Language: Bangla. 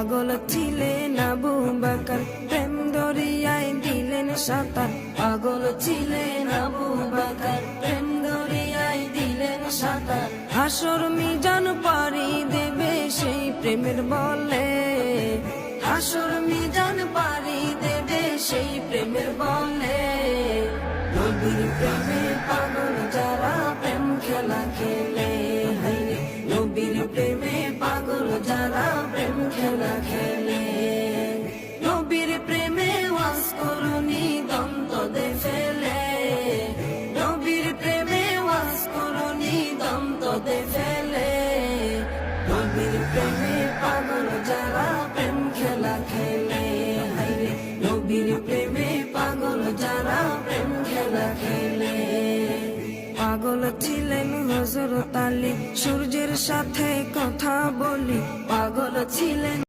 পাগল ছিলেন আবু বকর, প্রেম দরিয়ায় দিলেন সাঁতার। পাগল ছিলেন আবু বকর, প্রেম দরিয়ায় দিলেন সাঁতার। হাসর মিজান পারি দেবে সেই প্রেমের বলে, হাসর মিজান পারি দেবে সেই প্রেমের বলে। নবীর প্রেমে পাগল যারা প্রেম খেলা খেলে, হায়রে নবীর প্রেমে পাগল যারা প্রেম খেলা খেলে। নবীর প্রেমে ওয়াজ করুনি দন্ত দে ফেলে, নবীর প্রেমে ওয়াজ করুনি দন্ত দে ফেলে। নবীর প্রেমে পাগল যারা প্রেম খেলা খেলে, হায়রে নবীর প্রেমে পাগল যারা প্রেম খেলা খেলে। পাগল ছিলেন হযরত আলী, সূর্যের সাথে কথা বলি। পাগল ছিলেন